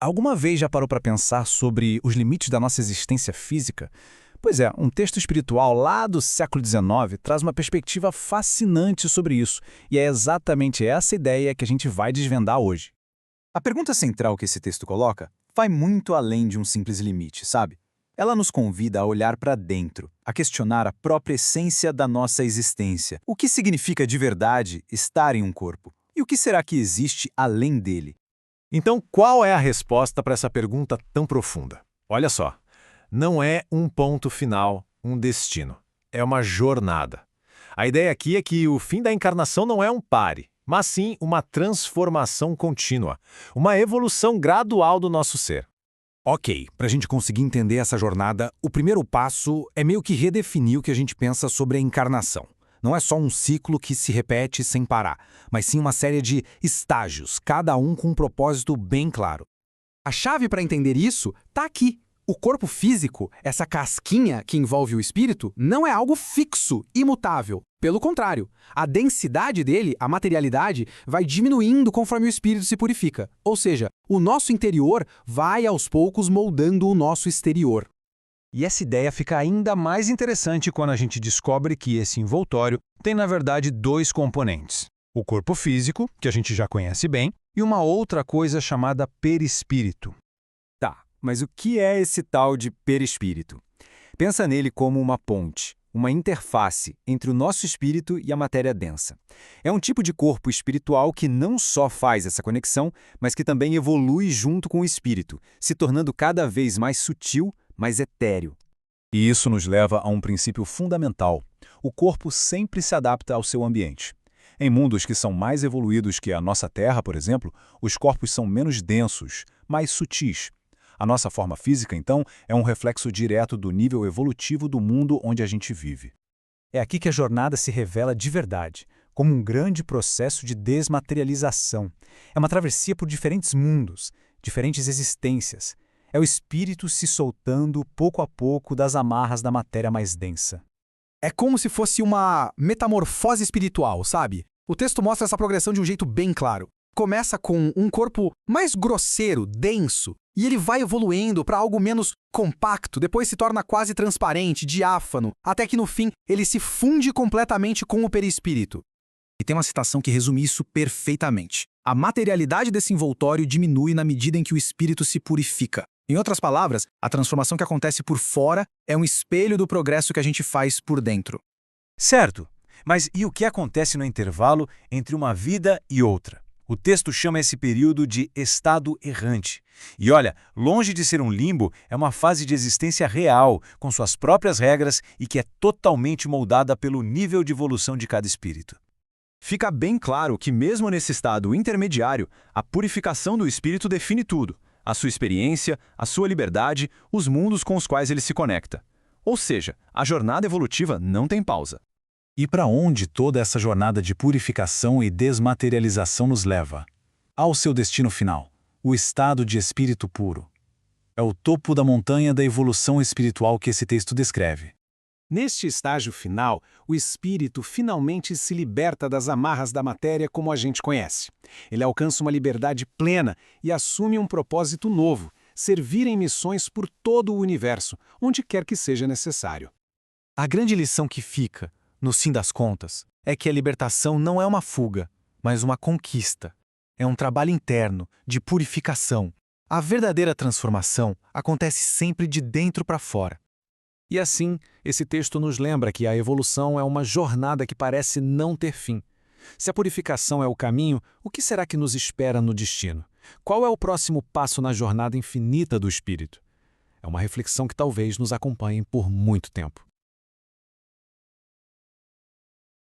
Alguma vez já parou para pensar sobre os limites da nossa existência física? Pois é, um texto espiritual lá do século XIX traz uma perspectiva fascinante sobre isso, e é exatamente essa ideia que a gente vai desvendar hoje. A pergunta central que esse texto coloca vai muito além de um simples limite, sabe? Ela nos convida a olhar para dentro, a questionar a própria essência da nossa existência. O que significa de verdade estar em um corpo? E o que será que existe além dele? Então, qual é a resposta para essa pergunta tão profunda? Olha só, não é um ponto final, um destino. É uma jornada. A ideia aqui é que o fim da encarnação não é um pare, mas sim uma transformação contínua, uma evolução gradual do nosso ser. Ok, para a gente conseguir entender essa jornada, o primeiro passo é meio que redefinir o que a gente pensa sobre a encarnação. Não é só um ciclo que se repete sem parar, mas sim uma série de estágios, cada um com um propósito bem claro. A chave para entender isso está aqui. O corpo físico, essa casquinha que envolve o espírito, não é algo fixo, imutável. Pelo contrário, a densidade dele, a materialidade, vai diminuindo conforme o espírito se purifica. Ou seja, o nosso interior vai aos poucos moldando o nosso exterior. E essa ideia fica ainda mais interessante quando a gente descobre que esse envoltório tem, na verdade, dois componentes. O corpo físico, que a gente já conhece bem, e uma outra coisa chamada perispírito. Tá, mas o que é esse tal de perispírito? Pensa nele como uma ponte, uma interface entre o nosso espírito e a matéria densa. É um tipo de corpo espiritual que não só faz essa conexão, mas que também evolui junto com o espírito, se tornando cada vez mais sutil, mais etéreo. E isso nos leva a um princípio fundamental. O corpo sempre se adapta ao seu ambiente. Em mundos que são mais evoluídos que a nossa Terra, por exemplo, os corpos são menos densos, mais sutis. A nossa forma física, então, é um reflexo direto do nível evolutivo do mundo onde a gente vive. É aqui que a jornada se revela de verdade, como um grande processo de desmaterialização. É uma travessia por diferentes mundos, diferentes existências. É o espírito se soltando pouco a pouco das amarras da matéria mais densa. É como se fosse uma metamorfose espiritual, sabe? O texto mostra essa progressão de um jeito bem claro. Começa com um corpo mais grosseiro, denso, e ele vai evoluindo para algo menos compacto, depois se torna quase transparente, diáfano, até que no fim ele se funde completamente com o perispírito. E tem uma citação que resume isso perfeitamente. A materialidade desse envoltório diminui na medida em que o espírito se purifica. Em outras palavras, a transformação que acontece por fora é um espelho do progresso que a gente faz por dentro. Certo, mas e o que acontece no intervalo entre uma vida e outra? O texto chama esse período de estado errante. E olha, longe de ser um limbo, é uma fase de existência real, com suas próprias regras e que é totalmente moldada pelo nível de evolução de cada espírito. Fica bem claro que mesmo nesse estado intermediário, a purificação do espírito define tudo. A sua experiência, a sua liberdade, os mundos com os quais ele se conecta. Ou seja, a jornada evolutiva não tem pausa. E para onde toda essa jornada de purificação e desmaterialização nos leva? Ao seu destino final, o estado de espírito puro. É o topo da montanha da evolução espiritual que esse texto descreve. Neste estágio final, o espírito finalmente se liberta das amarras da matéria como a gente conhece. Ele alcança uma liberdade plena e assume um propósito novo, servir em missões por todo o universo, onde quer que seja necessário. A grande lição que fica, no fim das contas, é que a libertação não é uma fuga, mas uma conquista. É um trabalho interno, de purificação. A verdadeira transformação acontece sempre de dentro para fora. E assim, esse texto nos lembra que a evolução é uma jornada que parece não ter fim. Se a purificação é o caminho, o que será que nos espera no destino? Qual é o próximo passo na jornada infinita do espírito? É uma reflexão que talvez nos acompanhe por muito tempo.